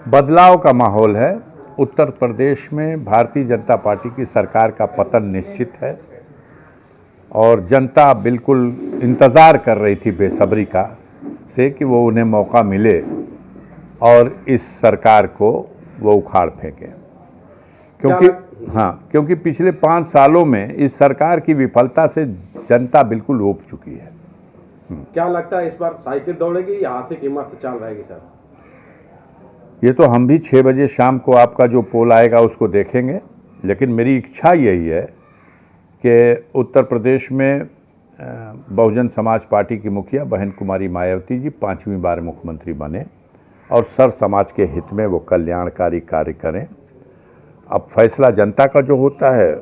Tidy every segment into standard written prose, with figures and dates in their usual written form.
बदलाव का माहौल है। उत्तर प्रदेश में भारतीय जनता पार्टी की सरकार का पतन निश्चित है और जनता बिल्कुल इंतज़ार कर रही थी बेसब्री का से कि वो उन्हें मौका मिले और इस सरकार को वो उखाड़ फेंकें, क्योंकि पिछले 5 सालों में इस सरकार की विफलता से जनता बिल्कुल ऊब चुकी है। क्या लगता है इस बार साइकिल दौड़ेगी या हाथी की मस्त चाल रहेगी सर? ये तो हम भी 6 बजे शाम को आपका जो पोल आएगा उसको देखेंगे, लेकिन मेरी इच्छा यही है कि उत्तर प्रदेश में बहुजन समाज पार्टी की मुखिया बहन कुमारी मायावती जी 5वीं बार मुख्यमंत्री बने और सर समाज के हित में वो कल्याणकारी कार्य करें। अब फैसला जनता का जो होता है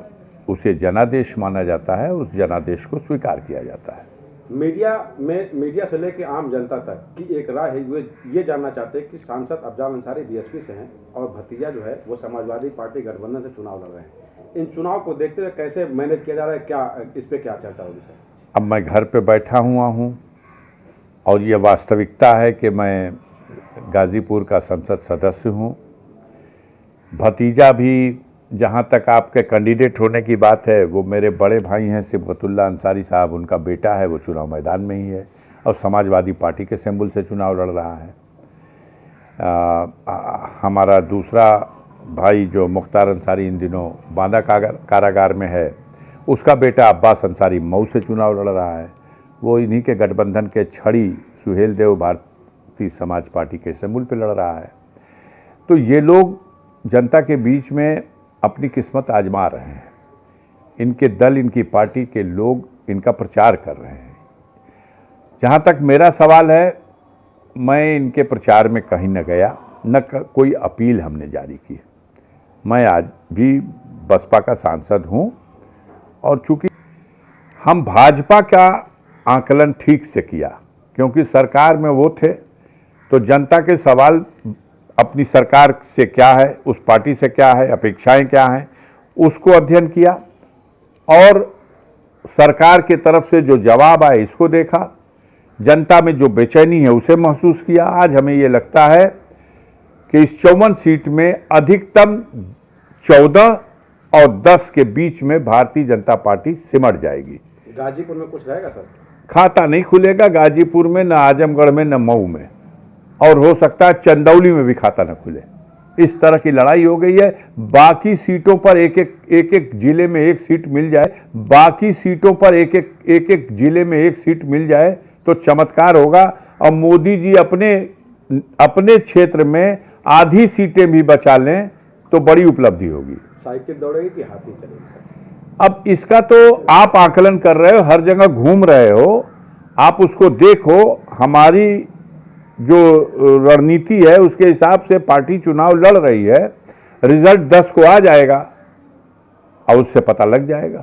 उसे जनादेश माना जाता है, उस जनादेश को स्वीकार किया जाता है। मीडिया से लेकर आम जनता तक की एक राय है, ये जानना चाहते हैं कि सांसद अफजल अंसारी बीएसपी से हैं और भतीजा जो है वो समाजवादी पार्टी गठबंधन से चुनाव लड़ रहे हैं। इन चुनाव को देखते हुए कैसे मैनेज किया जा रहा है, क्या इस पे क्या चर्चा होगी सर? अब मैं घर पे बैठा हुआ हूँ और ये वास्तविकता है कि मैं गाज़ीपुर का संसद सदस्य हूँ। भतीजा भी, जहाँ तक आपके कैंडिडेट होने की बात है, वो मेरे बड़े भाई हैं सिबगतुल्ला अंसारी साहब, उनका बेटा है, वो चुनाव मैदान में ही है और समाजवादी पार्टी के सिंबल से चुनाव लड़ रहा है। हमारा दूसरा भाई जो मुख्तार अंसारी इन दिनों बांदा कारागार में है, उसका बेटा अब्बास अंसारी मऊ से चुनाव लड़ रहा है। वो इन्हीं के गठबंधन के छड़ी सुहेल देव भारतीय समाज पार्टी के सिंबल पे लड़ रहा है। तो ये लोग जनता के बीच में अपनी किस्मत आजमा रहे हैं। इनके दल, इनकी पार्टी के लोग इनका प्रचार कर रहे हैं। जहाँ तक मेरा सवाल है, मैं इनके प्रचार में कहीं न गया, न कोई अपील हमने जारी की। मैं आज भी बसपा का सांसद हूँ और चूँकि हम भाजपा का आकलन ठीक से किया, क्योंकि सरकार में वो थे, तो जनता के सवाल अपनी सरकार से क्या है, उस पार्टी से क्या है, अपेक्षाएं क्या हैं, उसको अध्ययन किया और सरकार की तरफ से जो जवाब आए इसको देखा। जनता में जो बेचैनी है उसे महसूस किया। आज हमें ये लगता है कि इस 54 सीट में अधिकतम 14 और 10 के बीच में भारतीय जनता पार्टी सिमट जाएगी। गाजीपुर में कुछ रहेगा सर? खाता नहीं खुलेगा गाजीपुर में, न आजमगढ़ में, न मऊ में, और हो सकता है चंदौली में भी खाता न खुले। इस तरह की लड़ाई हो गई है। बाकी सीटों पर एक एक जिले में एक सीट मिल जाए, बाकी सीटों पर एक एक जिले में एक सीट मिल जाए तो चमत्कार होगा और मोदी जी अपने क्षेत्र में आधी सीटें भी बचा लें तो बड़ी उपलब्धि होगी। साइकिल दौड़ेगी कि हाथी चलेगी? अब इसका तो आप आकलन कर रहे हो, हर जगह घूम रहे हो, आप उसको देखो। हमारी जो रणनीति है उसके हिसाब से पार्टी चुनाव लड़ रही है। रिजल्ट 10 को आ जाएगा और उससे पता लग जाएगा।